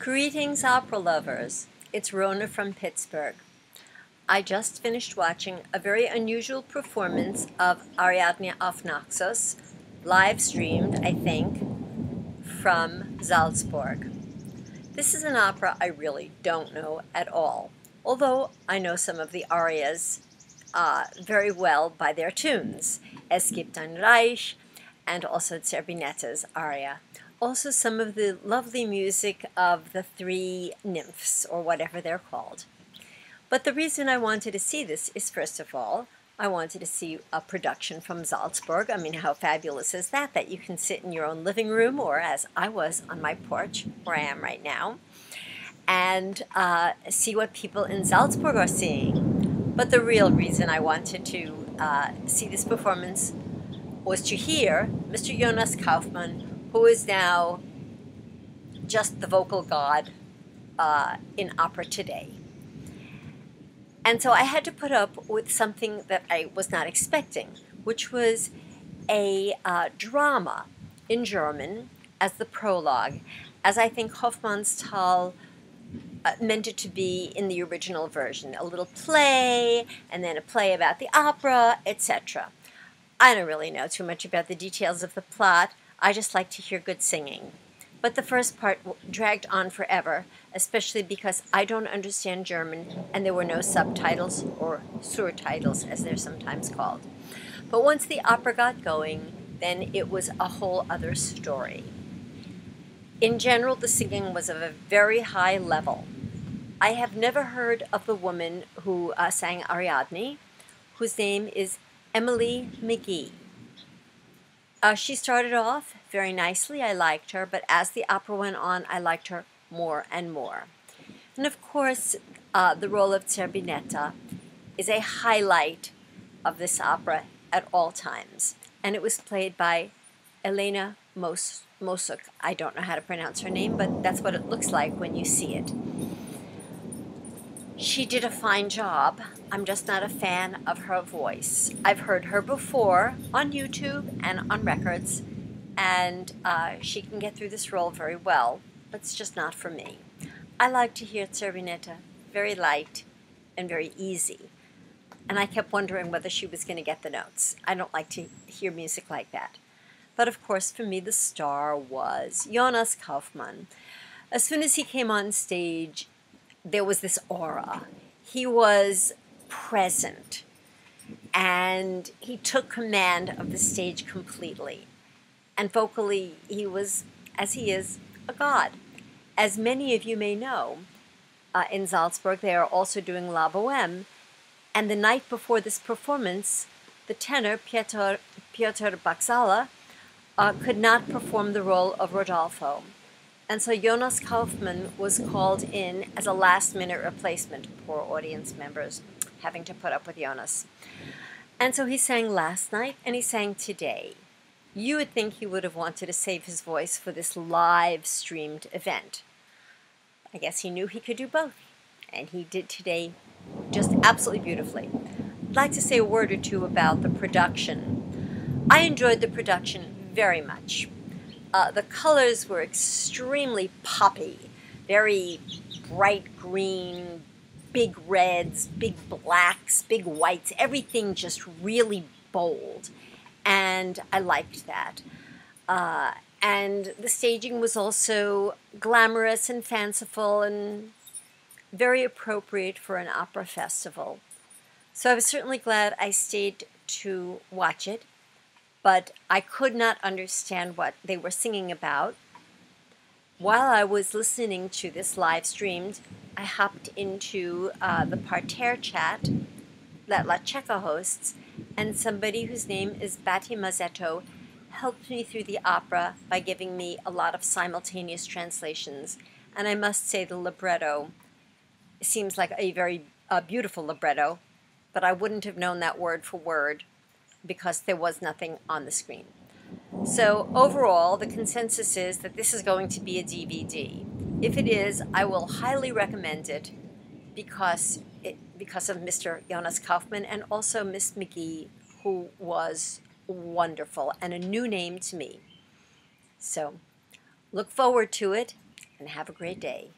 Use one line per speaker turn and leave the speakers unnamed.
Greetings, opera lovers. It's Rona from Pittsburgh. I just finished watching a very unusual performance of Ariadne auf Naxos, live streamed, I think, from Salzburg. This is an opera I really don't know at all, although I know some of the arias very well by their tunes. Es gibt ein Reich, and also Zerbinetta's aria. Also some of the lovely music of the three nymphs, or whatever they're called. But the reason I wanted to see this is, first of all, I wanted to see a production from Salzburg. I mean, how fabulous is that, that you can sit in your own living room, or as I was on my porch, where I am right now, and see what people in Salzburg are seeing. But the real reason I wanted to see this performance was to hear Mr. Jonas Kaufmann, who is now just the vocal god in opera today. And so I had to put up with something that I was not expecting, which was a drama in German as the prologue, as I think Hofmannsthal meant it to be in the original version. A little play, and then a play about the opera, etc. I don't really know too much about the details of the plot. I just like to hear good singing. But the first part dragged on forever, especially because I don't understand German and there were no subtitles, or surtitles as they're sometimes called. But once the opera got going, then it was a whole other story. In general, the singing was of a very high level. I have never heard of the woman who sang Ariadne, whose name is Emily McGee. She started off very nicely. I liked her, but as the opera went on, I liked her more and more. And of course, the role of Zerbinetta is a highlight of this opera at all times. And it was played by Elena Mosuk. I don't know how to pronounce her name, but that's what it looks like when you see it. She did a fine job. I'm just not a fan of her voice. I've heard her before on YouTube and on records, and she can get through this role very well, but it's just not for me. I like to hear Zerbinetta very light and very easy, and I kept wondering whether she was going to get the notes. I don't like to hear music like that. But of course, for me, the star was Jonas Kaufmann. As soon as he came on stage, there was this aura. He was present, and he took command of the stage completely. And vocally, he was, as he is, a god. As many of you may know, in Salzburg, they are also doing La Bohème, and the night before this performance, the tenor, Piotr Baxala, could not perform the role of Rodolfo. And so Jonas Kaufmann was called in as a last-minute replacement. Poor audience members having to put up with Jonas. And so he sang last night, and he sang today. You would think he would have wanted to save his voice for this live-streamed event. I guess he knew he could do both, and he did today just absolutely beautifully. I'd like to say a word or two about the production. I enjoyed the production very much. The colors were extremely poppy, very bright green, big reds, big blacks, big whites, everything just really bold, and I liked that. And the staging was also glamorous and fanciful and very appropriate for an opera festival. So I was certainly glad I stayed to watch it. But I could not understand what they were singing about. While I was listening to this live streamed, I hopped into the parterre chat that La Checa hosts, and somebody whose name is Batti Mazzetto helped me through the opera by giving me a lot of simultaneous translations. And I must say the libretto seems like a very beautiful libretto, but I wouldn't have known that word for word, because there was nothing on the screen. So overall, the consensus is that this is going to be a DVD. If it is, I will highly recommend it because of Mr. Jonas Kaufmann and also Miss McGee, who was wonderful and a new name to me. So look forward to it, and have a great day.